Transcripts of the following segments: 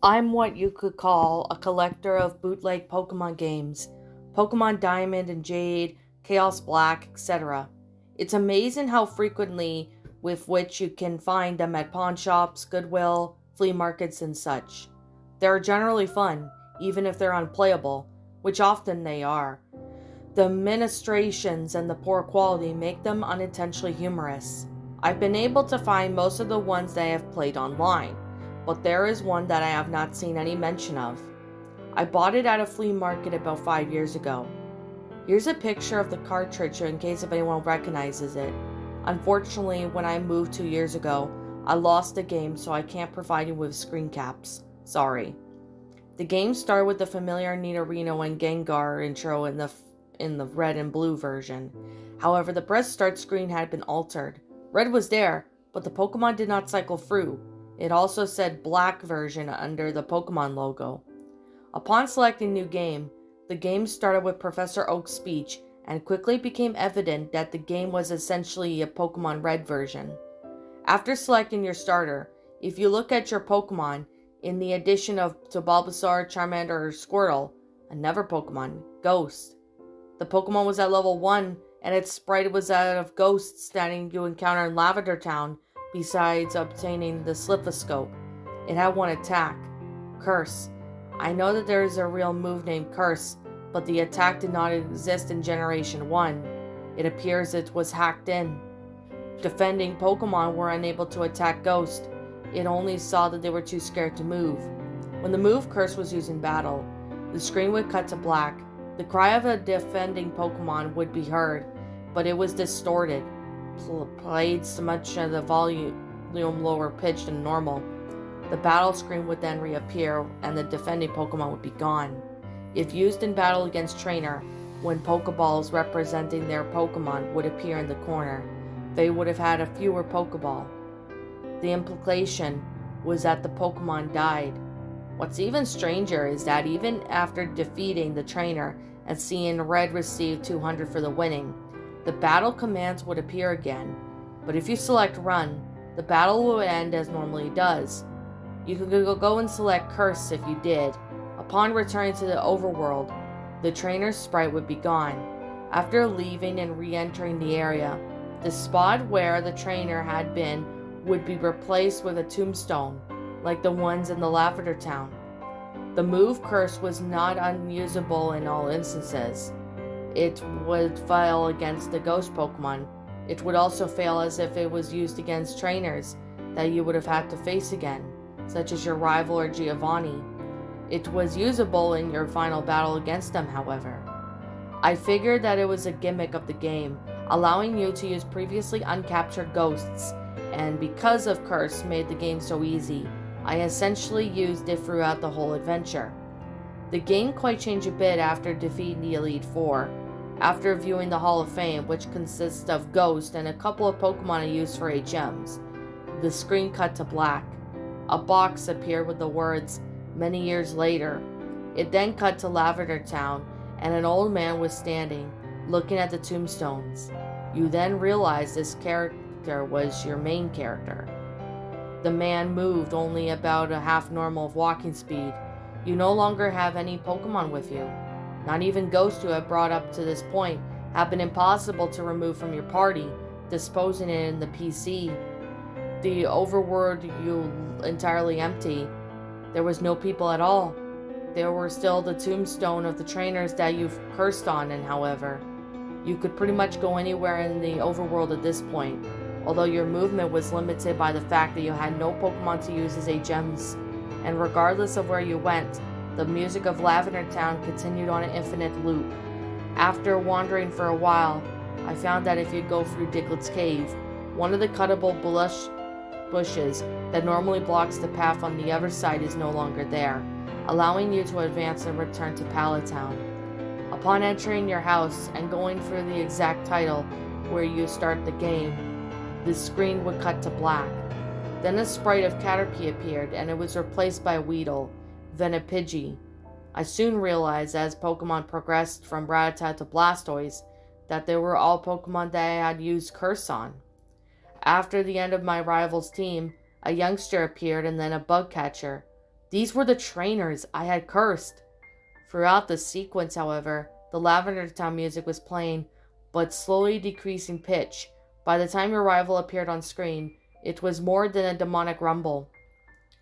I'm what you could call a collector of bootleg Pokemon games. Pokemon Diamond and Jade, Chaos Black, etc. It's amazing how frequently with which you can find them at pawn shops, Goodwill, flea markets, and such. They're generally fun, even if they're unplayable, which often they are. The ministrations and the poor quality make them unintentionally humorous. I've been able to find most of the ones that I have played online, but there is one that I have not seen any mention of. I bought it at a flea market about 5 years ago. Here's a picture of the cartridge in case if anyone recognizes it. Unfortunately, when I moved 2 years ago, I lost the game, so I can't provide you with screen caps. Sorry. The game started with the familiar Nidorino and Gengar intro in the red and blue version. However, the press start screen had been altered. Red was there, but the Pokemon did not cycle through. It also said black version under the Pokemon logo. Upon selecting new game, the game started with Professor Oak's speech and quickly became evident that the game was essentially a Pokemon Red version. After selecting your starter, if you look at your Pokemon, in the addition to Bulbasaur, Charmander, or Squirtle, another Pokemon, Ghost. The Pokemon was at level 1, and its sprite was out of Ghosts that you encounter in Lavender Town, besides obtaining the Slithoscope. It had one attack, Curse. I know that there is a real move named Curse, but the attack did not exist in Generation 1. It appears it was hacked in. Defending Pokemon were unable to attack Ghost. It only saw that they were too scared to move. When the move Curse was used in battle, the screen would cut to black. The cry of a defending Pokemon would be heard, but it was distorted, played so much of the volume lower pitched than normal. The battle screen would then reappear, and the defending Pokemon would be gone. If used in battle against Trainer, when Pokeballs representing their Pokemon would appear in the corner, they would have had a fewer Pokeball. The implication was that the Pokemon died. What's even stranger is that even after defeating the trainer and seeing Red receive 200 for the winning, the battle commands would appear again, but if you select Run, the battle will end as normally does. You could go and select Curse if you did. Upon returning to the overworld, the trainer's sprite would be gone. After leaving and re-entering the area, the spot where the trainer had been would be replaced with a tombstone, like the ones in the Lavender Town. The move Curse was not unusable in all instances. It would fail against the ghost Pokemon. It would also fail as if it was used against trainers that you would have had to face again, such as your rival or Giovanni. It was usable in your final battle against them, however. I figured that it was a gimmick of the game, allowing you to use previously uncaptured ghosts, and because of Curse made the game so easy, I essentially used it throughout the whole adventure. The game quite changed a bit after defeating the Elite Four. After viewing the Hall of Fame, which consists of Ghost and a couple of Pokemon I used for HMs, the screen cut to black. A box appeared with the words, "Many years later." It then cut to Lavender Town, and an old man was standing, looking at the tombstones. You then realize this character was your main character. The man moved only about a half normal of walking speed. You no longer have any Pokemon with you. Not even Ghosts you have brought up to this point have been impossible to remove from your party, disposing it in the PC. The overworld you entirely empty. There was no people at all. There were still the tombstone of the trainers that you've cursed on, and however, you could pretty much go anywhere in the overworld at this point, although your movement was limited by the fact that you had no Pokemon to use as HMs, and regardless of where you went, the music of Lavender Town continued on an infinite loop. After wandering for a while, I found that if you go through Diglett's cave, one of the cuttable bushes that normally blocks the path on the other side is no longer there, allowing you to advance and return to Pallet Town. Upon entering your house and going through the exact title where you start the game, the screen would cut to black. Then a sprite of Caterpie appeared, and it was replaced by a Weedle, then a Pidgey. I soon realized as Pokemon progressed from Rattata to Blastoise that they were all Pokemon that I had used Curse on. After the end of my rival's team, a youngster appeared and then a bug catcher. These were the trainers I had cursed. Throughout the sequence, however, the Lavender Town music was playing, but slowly decreasing pitch. By the time your rival appeared on screen, it was more than a demonic rumble.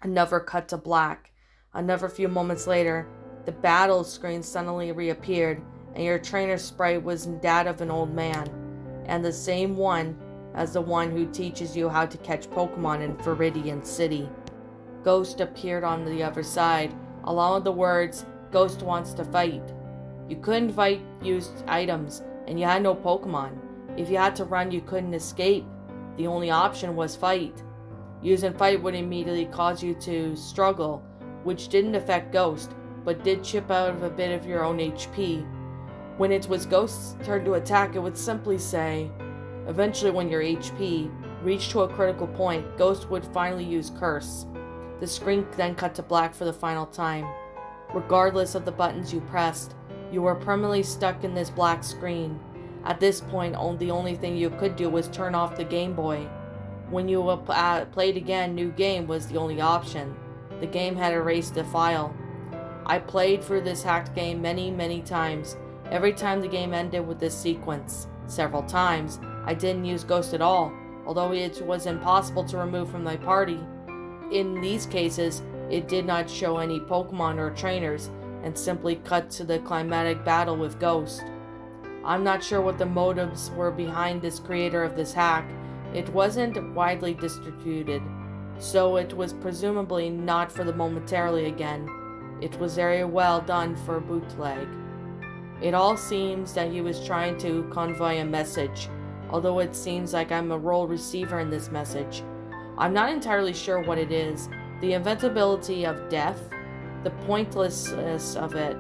Another cut to black. Another few moments later, the battle screen suddenly reappeared, and your trainer sprite was that of an old man, and the same one as the one who teaches you how to catch Pokemon in Viridian City. Ghost appeared on the other side, along with the words, "Ghost wants to fight." You couldn't fight used items, and you had no Pokemon. If you had to run, you couldn't escape. The only option was fight. Using fight would immediately cause you to struggle, which didn't affect Ghost, but did chip out of a bit of your own HP. When it was Ghost's turn to attack, it would simply say, eventually when your HP reached to a critical point, Ghost would finally use Curse. The screen then cut to black for the final time. Regardless of the buttons you pressed, you were permanently stuck in this black screen. At this point, the only thing you could do was turn off the Game Boy. When you played again, new game was the only option. The game had erased the file. I played through this hacked game many times. Every time the game ended with this sequence. Several times, I didn't use Ghost at all, although it was impossible to remove from my party. In these cases, it did not show any Pokemon or trainers, and simply cut to the climatic battle with Ghost. I'm not sure what the motives were behind this creator of this hack. It wasn't widely distributed, so it was presumably not for the momentarily again. It was very well done for a bootleg. It all seems that he was trying to convey a message, although it seems like I'm a role receiver in this message. I'm not entirely sure what it is. The inventability of death, the pointlessness of it.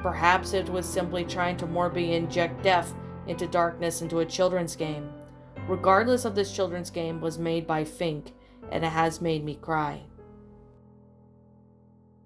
Perhaps it was simply trying to morbidly inject death into darkness into a children's game. Regardless of, this children's game was made by Fink, and it has made me cry.